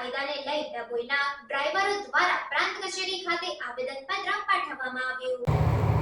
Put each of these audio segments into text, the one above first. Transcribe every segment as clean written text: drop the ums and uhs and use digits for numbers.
કાયદાને લઈ ડભોઈના ડ્રાઈવરો દ્વારા પ્રાંત કચેરી ખાતે આવેદનપત્ર પાઠવવામાં આવ્યું।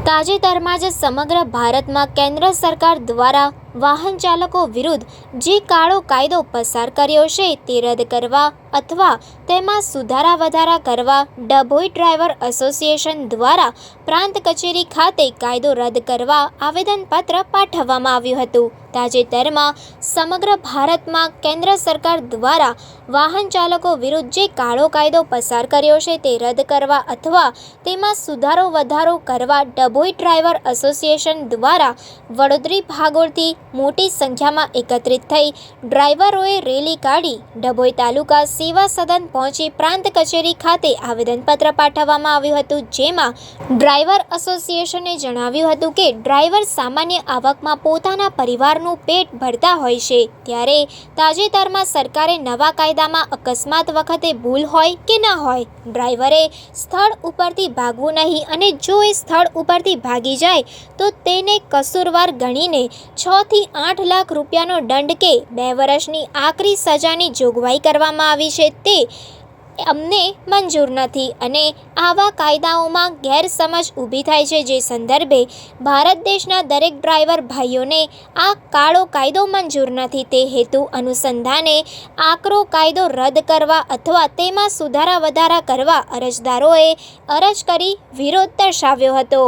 તાજેતરમાં જ સમગ્ર ભારતમાં કેન્દ્ર સરકાર દ્વારા વાહન ચાલકો વિરુદ્ધ જે કાળો કાયદો પસાર કર્યો છે તે રદ કરવા અથવા તેમાં સુધારા વધારા કરવા ડભોઈ ડ્રાઈવર એસોસિએશન દ્વારા પ્રાંત કચેરી ખાતે કાયદો રદ કરવા આવેદનપત્ર પાઠવવામાં આવ્યું હતું। તાજેતરમાં સમગ્ર ભારતમાં કેન્દ્ર સરકાર દ્વારા વાહન ચાલકો વિરુદ્ધ જે કાળો કાયદો પસાર કર્યો છે તે રદ કરવા અથવા તેમાં સુધારો વધારો કરવા ડભોઈ ડ્રાઈવર એસોસિએશન દ્વારા વડોદરી ભાગોળથી મોટી સંખ્યામાં એકત્રિત થઈ ડ્રાઈવરોએ રેલી કાઢી ડભોઈ તાલુકા સેવા સદન પહોંચી પ્રાંત કચેરી ખાતે આવેદનપત્ર પાઠવવામાં આવ્યું હતું। જેમાં ડ્રાઈવર એસોસિએશને જણાવ્યું હતું કે ડ્રાઈવર સામાન્ય આવકમાં પોતાના પરિવારનું પેટ ભરતા હોય છે, ત્યારે તાજેતરમાં સરકારે નવા કાયદામાં અકસ્માત વખતે ભૂલ હોય કે ન હોય ડ્રાઈવરે સ્થળ ઉપરથી ભાગવું નહીં અને જો એ સ્થળ ઉપરથી ભાગી જાય તો તેને કસૂરવાર ગણીને 6 થી 8 લાખ રૂપિયાનો દંડ કે 2 વર્ષની આકરી સજાની જોગવાઈ કરવામાં આવી છે તે અમને મંજૂર નથી અને આવા કાયદાઓમાં ગેરસમજ ઊભી થાય છે, જે સંદર્ભે ભારત દેશના દરેક ડ્રાઈવર ભાઈઓને આ કાળો કાયદો મંજૂર નથી। તે હેતુ અનુસંધાને આકરો કાયદો રદ કરવા અથવા તેમાં સુધારા વધારા કરવા અરજદારોએ અરજ કરી વિરોધ દર્શાવ્યો હતો।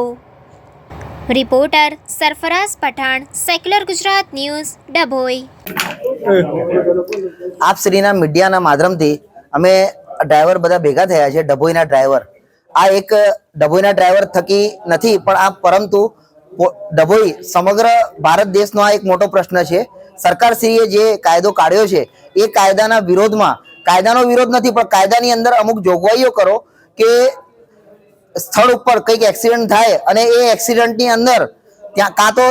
Reporter Sarfaraz Pathan, secular Gujarat news, Dabhoi. આપ શ્રીના મીડિયાના માધ્યમથી અમે ડ્રાઈવર બધા ભેગા થયા છે। ડભોઈના ડ્રાઈવર આ એક ડભોઈના ડ્રાઈવર થકી નથી પણ આ પરંતુ ડભોઈ સમગ્ર ભારત દેશનો આ એક મોટો પ્રશ્ન છે। સરકારશ્રીએ જે કાયદો કાઢ્યો છે એ કાયદાના વિરોધમાં, કાયદાનો વિરોધ નથી પણ કાયદાની અંદર અમુક જોગવાઈઓ કરો કે સ્થળ ઉપર કંઈક એક્સિડન્ટ થાય અને એ એક્સિડન્ટની અંદર ત્યાં કાં તો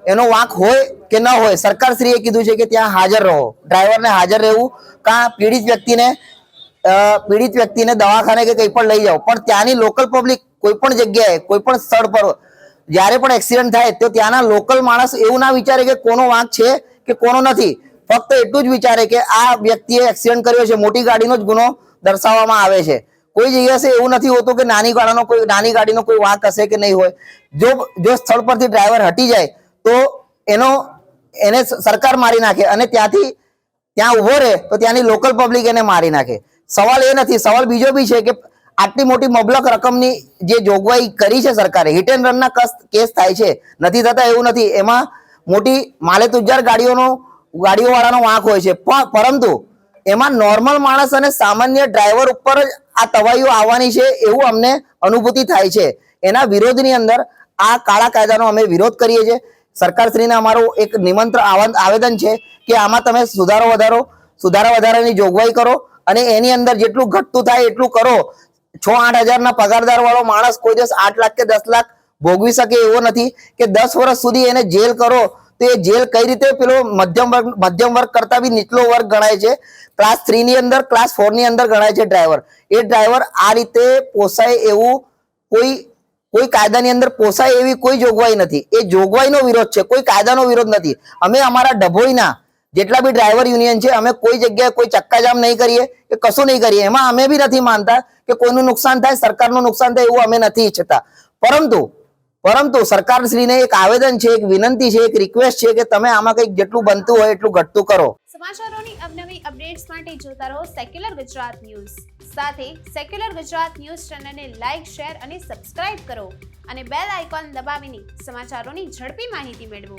એનો વાંક હોય કે ન હોય, સરકારશ્રીએ કીધું છે કે ત્યાં હાજર રહો, ડ્રાઈવરને હાજર રહેવું, કાં પીડિત વ્યક્તિને દવાખાને કે કંઈ પણ લઈ જાઓ, પણ ત્યાંની લોકલ પબ્લિક કોઈ પણ જગ્યાએ કોઈ પણ સ્થળ પર જ્યારે પણ એક્સિડન્ટ થાય તો ત્યાંના લોકલ માણસ એવું ના વિચારે કે કોનો વાંક છે કે કોનો નથી, ફક્ત એટલું જ વિચારે કે આ વ્યક્તિએ એક્સિડન્ટ કર્યો છે, મોટી ગાડીનો જ ગુનો દર્શાવવામાં આવે છે। કોઈ જગ્યાએ એવું નથી હોતું કે નાની ગાડીનો કોઈ વાંક હશે કે નહીં હોય। જો સ્થળ પરથી ડ્રાઈવર હટી જાય તો એને સરકાર મારી નાખે અને ત્યાં ઉભો રહે તો ત્યાંની લોકલ પબ્લિક એને મારી નાખે। સવાલ એ નથી, સવાલ બીજો બી છે કે આટલી મોટી મબલક રકમની જે જોગવાઈ કરી છે સરકારે, હિટ એન્ડ રનના કેસ થાય છે, નથી થતા એવું નથી, એમાં મોટી માલે તુજાર ગાડીઓવાળાનો વાંક હોય છે, પરંતુ એમાં નોર્મલ માણસ અને સામાન્ય ડ્રાઈવર ઉપર જ આ તવાઈઓ આવવાની છે એવું અમને અનુભૂતિ થાય છે। એના વિરોધની અંદર આ કાળા કાયદાનો અમે વિરોધ કરીએ છીએ। સરકારશ્રીને અમારું એક આવેદન છે કે આમાં તમે સુધારા વધારાની જોગવાઈ કરો અને એની અંદર જેટલું ઘટતું થાય એટલું કરો। 6-8 હજારના પગારદાર વાળો માણસ કોઈ દિવસ 8 લાખ કે 10 લાખ ભોગવી શકે એવો નથી કે 10 વર્ષ સુધી એને જેલ કરો તો એ જેલ કઈ રીતે પેલો મધ્યમ વર્ગ કરતા બી નીચલો વર્ગ ગણાય છે, ક્લાસ 3 ની અંદર, ક્લાસ 4 ની અંદર ગણાય છે ડ્રાઈવર। એ ડ્રાઈવર આ રીતે પોસાય એવું કોઈ કાયદાની અંદર પોસાય એવી કોઈ જોગવાઈ નથી। એ જોગવાઈનો વિરોધ છે, કોઈ કાયદાનો વિરોધ નથી। અમે અમારા ડભોઈના જેટલા બી ડ્રાઈવર યુનિયન છે અમે કોઈ જગ્યાએ કોઈ ચક્કાજામ નહીં કરીએ કે કશું નહીં કરીએ, એમાં અમે બી નથી માનતા કે કોઈનું નુકસાન થાય, સરકારનું નુકસાન થાય એવું અમે નથી ઈચ્છતા। પરંતુ સરકારશ્રીને એક આવેદન છે, એક વિનંતી છે, એક રિક્વેસ્ટ છે કે તમે આમાં કંઈક જેટલું બનતું હોય એટલું ઘટતું કરો। સમાચારોની અવનવી અપડેટ્સ માટે જોતા રહો સેક્યુલર ગુજરાત ન્યૂઝ। સાથે સેક્યુલર ગુજરાત ન્યૂઝ ચેનલને લાઇક, શેર અને સબસ્ક્રાઇબ કરો અને બેલ આઇકોન દબાવીને સમાચારોની ઝડપી માહિતી મેળવો।